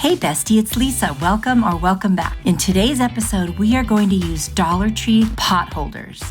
Hey Bestie, it's Lisa. Welcome or welcome back. In today's episode, we are going to use Dollar Tree pot holders.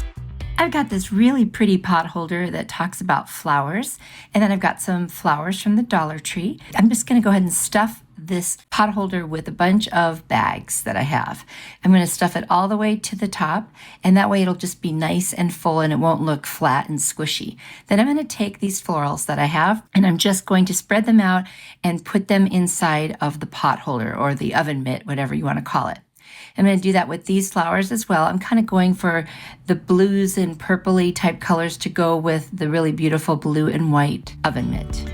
I've got this really pretty pot holder that talks about flowers, and then I've got some flowers from the Dollar Tree. I'm just going to go ahead and stuff this pot holder with a bunch of bags that I have. I'm going to stuff it all the way to the top, and that way it'll just be nice and full and it won't look flat and squishy. Then I'm going to take these florals that I have, and I'm just going to spread them out and put them inside of the pot holder or the oven mitt, whatever you want to call it. I'm going to do that with these flowers as well. I'm kind of going for the blues and purpley type colors to go with the really beautiful blue and white oven mitt.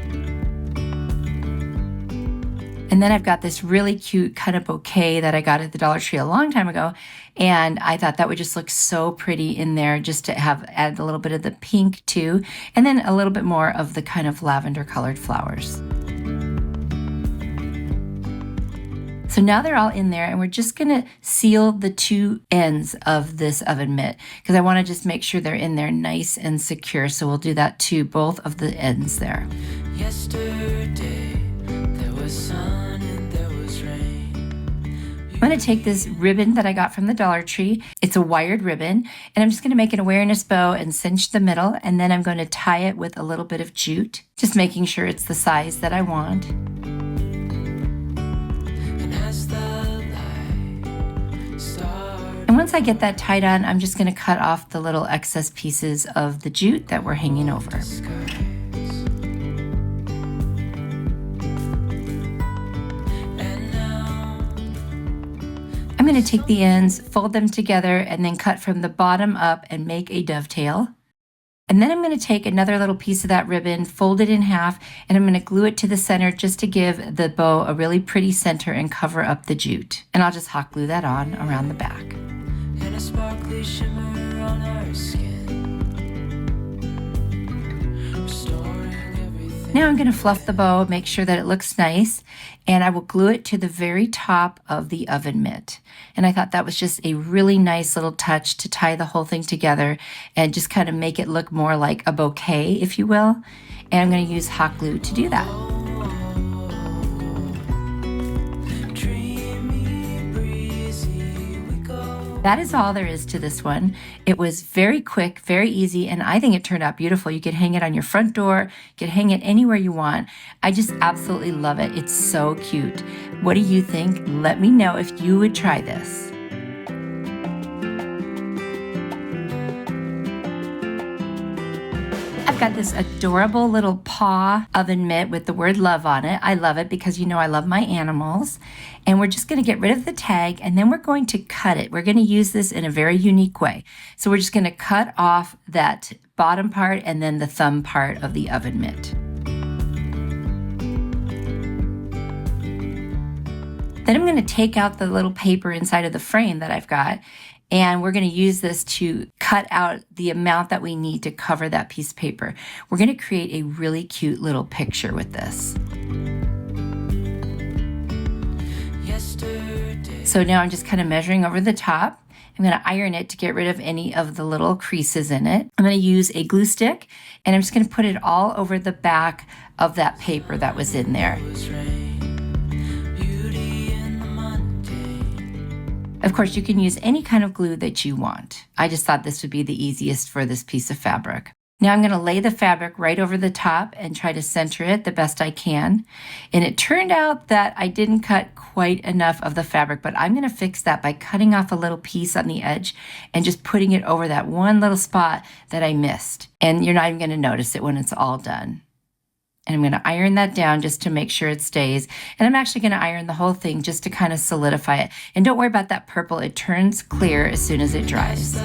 And then I've got this really cute kind of bouquet that I got at the Dollar Tree a long time ago. And I thought that would just look so pretty in there, just to have add a little bit of the pink too. And then a little bit more of the kind of lavender colored flowers. So now they're all in there, and we're just going to seal the two ends of this oven mitt because I want to just make sure they're in there nice and secure. So we'll do that to both of the ends there. Yesterday, there was sun and there was rain. I'm going to take this ribbon that I got from the Dollar Tree. It's a wired ribbon, and I'm just going to make an awareness bow and cinch the middle, and then I'm going to tie it with a little bit of jute, just making sure it's the size that I want. And once I get that tied on, I'm just going to cut off the little excess pieces of the jute that were hanging over. I'm going to take the ends, fold them together, and then cut from the bottom up and make a dovetail. And then I'm going to take another little piece of that ribbon, fold it in half, and I'm going to glue it to the center just to give the bow a really pretty center and cover up the jute. And I'll just hot glue that on around the back. And a sparkly shimmer on our skin. Now I'm going to fluff the bow, make sure that it looks nice, and I will glue it to the very top of the oven mitt. And I thought that was just a really nice little touch to tie the whole thing together and just kind of make it look more like a bouquet, if you will. And I'm going to use hot glue to do that. That is all there is to this one. It was very quick, very easy, and I think it turned out beautiful. You could hang it on your front door, you could hang it anywhere you want. I just absolutely love it. It's so cute. What do you think? Let me know if you would try this. I've got this adorable little paw oven mitt with the word love on it. I love it because you know I love my animals. And we're just going to get rid of the tag, and then we're going to cut it. We're going to use this in a very unique way. So we're just going to cut off that bottom part and then the thumb part of the oven mitt. Then I'm going to take out the little paper inside of the frame that I've got, and we're going to use this to cut out the amount that we need to cover that piece of paper. We're going to create a really cute little picture with this. So now I'm just kind of measuring over the top. I'm going to iron it to get rid of any of the little creases in it. I'm going to use a glue stick, and I'm just going to put it all over the back of that paper that was in there. Of course, you can use any kind of glue that you want. I just thought this would be the easiest for this piece of fabric. Now I'm going to lay the fabric right over the top and try to center it the best I can. And it turned out that I didn't cut quite enough of the fabric, but I'm going to fix that by cutting off a little piece on the edge and just putting it over that one little spot that I missed. And you're not even going to notice it when it's all done. And I'm going to iron that down just to make sure it stays. And I'm actually going to iron the whole thing just to kind of solidify it. And don't worry about that purple. It turns clear as soon as it dries.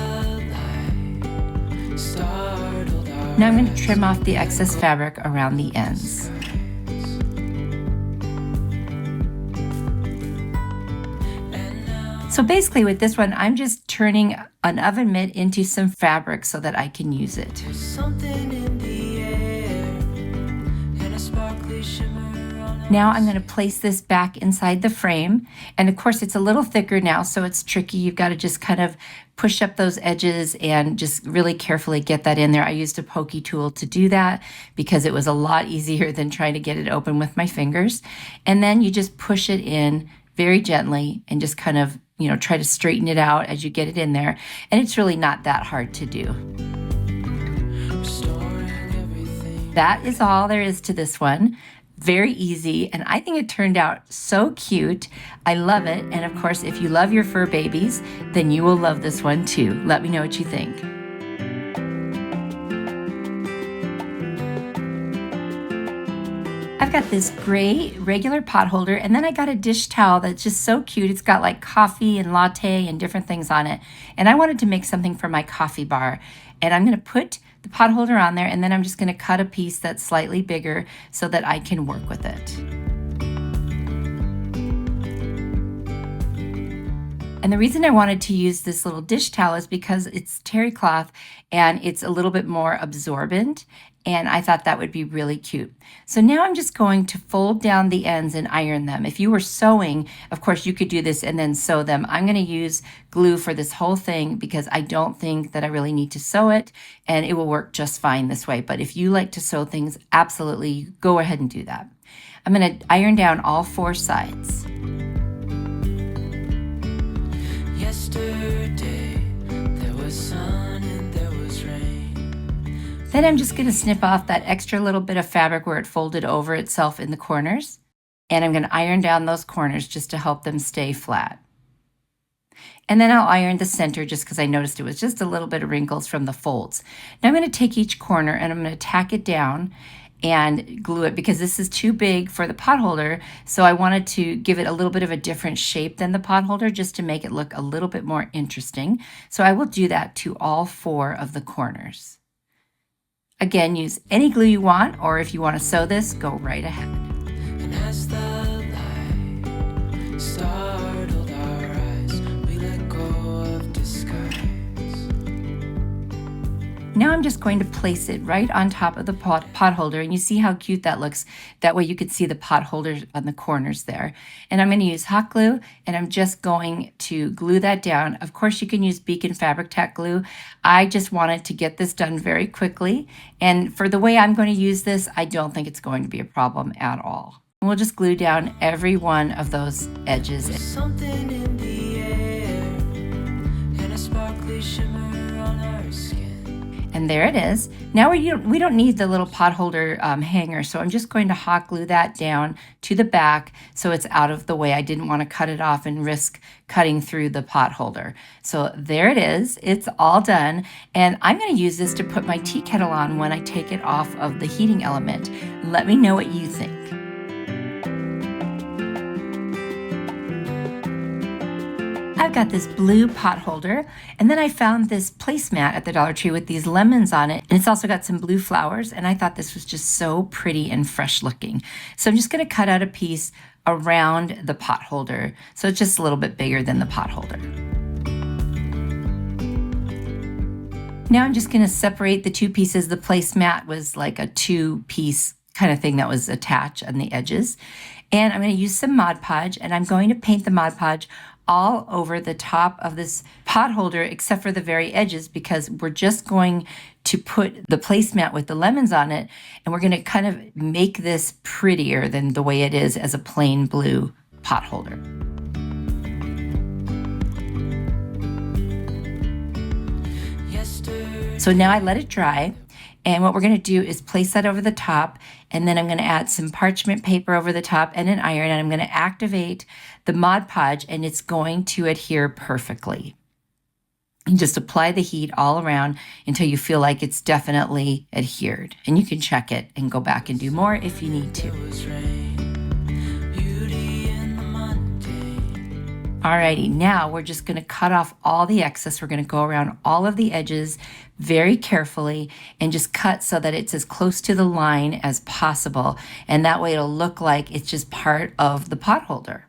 Now I'm going to trim off the excess fabric around the ends. So basically with this one, I'm just turning an oven mitt into some fabric so that I can use it. Now I'm going to place this back inside the frame. And of course, it's a little thicker now, so it's tricky. You've got to just kind of push up those edges and just really carefully get that in there. I used a pokey tool to do that because it was a lot easier than trying to get it open with my fingers. And then you just push it in very gently and just kind of, try to straighten it out as you get it in there. And it's really not that hard to do. That is all there is to this one. Very easy, and I think it turned out so cute. I love it, and of course, if you love your fur babies, then you will love this one too. Let me know what you think. I've got this gray regular pot holder, and then I got a dish towel that's just so cute. It's got like coffee and latte and different things on it, and I wanted to make something for my coffee bar, and I'm going to put the pot holder on there, and then I'm just going to cut a piece that's slightly bigger so that I can work with it. And the reason I wanted to use this little dish towel is because it's terry cloth and it's a little bit more absorbent, and I thought that would be really cute. So now I'm just going to fold down the ends and iron them. If you were sewing, of course, you could do this and then sew them. I'm going to use glue for this whole thing because I don't think that I really need to sew it, and it will work just fine this way. But if you like to sew things, absolutely go ahead and do that. I'm going to iron down all 4 sides. Yesterday, there was sun and there was rain. Then I'm just going to snip off that extra little bit of fabric where it folded over itself in the corners. And I'm going to iron down those corners just to help them stay flat. And then I'll iron the center just because I noticed it was just a little bit of wrinkles from the folds. Now I'm going to take each corner and I'm going to tack it down and glue it because this is too big for the pot holder. So I wanted to give it a little bit of a different shape than the pot holder just to make it look a little bit more interesting. So I will do that to all 4 of the corners. Again, use any glue you want, or if you want to sew this, go right ahead. And as the light startled our eyes, we let go of disguise. Now I'm just going to place it right on top of the pot holder, and you see how cute that looks. That way you could see the pot holder on the corners there. And I'm going to use hot glue, and I'm just going to glue that down. Of course, you can use Beacon Fabric Tack glue. I just wanted to get this done very quickly, and for the way I'm going to use this, I don't think it's going to be a problem at all. We'll just glue down every one of those edges. There's something in the air, and a sparkly shimmer on our skin. And there it is. Now we don't need the little pot holder hanger, so I'm just going to hot glue that down to the back so it's out of the way. I didn't want to cut it off and risk cutting through the pot holder. So there it is. It's all done. And I'm going to use this to put my tea kettle on when I take it off of the heating element. Let me know what you think. I've got this blue pot holder, and then I found this placemat at the Dollar Tree with these lemons on it, and it's also got some blue flowers, and I thought this was just so pretty and fresh looking. So I'm just going to cut out a piece around the pot holder, so it's just a little bit bigger than the pot holder. Now I'm just going to separate the 2 pieces. The placemat was like a 2-piece kind of thing that was attached on the edges, and I'm going to use some Mod Podge, and I'm going to paint the Mod Podge all over the top of this pot holder except for the very edges because we're just going to put the placemat with the lemons on it, and we're going to kind of make this prettier than the way it is as a plain blue pot holder. So now I let it dry, and what we're going to do is place that over the top, and then I'm going to add some parchment paper over the top and an iron, and I'm going to activate the Mod Podge, and it's going to adhere perfectly. And just apply the heat all around until you feel like it's definitely adhered. And you can check it and go back and do more if you need to. Alrighty, now we're just going to cut off all the excess. We're going to go around all of the edges very carefully and just cut so that it's as close to the line as possible. And that way it'll look like it's just part of the pot holder.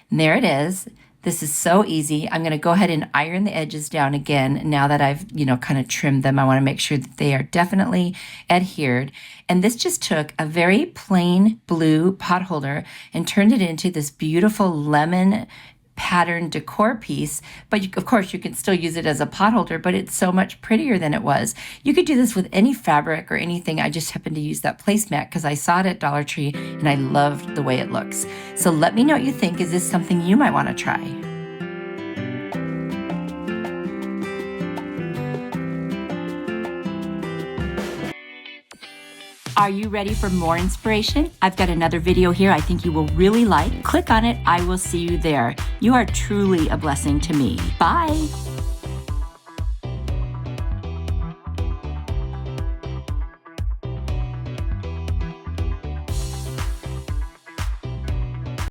And there it is. This is so easy. I'm going to go ahead and iron the edges down again now that I've, kind of trimmed them. I want to make sure that they are definitely adhered. And this just took a very plain blue pot holder and turned it into this beautiful lemon pattern decor piece, but of course you can still use it as a pot holder, but it's so much prettier than it was. You could do this with any fabric or anything. I just happened to use that placemat because I saw it at Dollar Tree and I loved the way it looks. So let me know what you think. Is this something you might want to try? Are you ready for more inspiration? I've got another video here I think you will really like. Click on it. I will see you there. You are truly a blessing to me. Bye.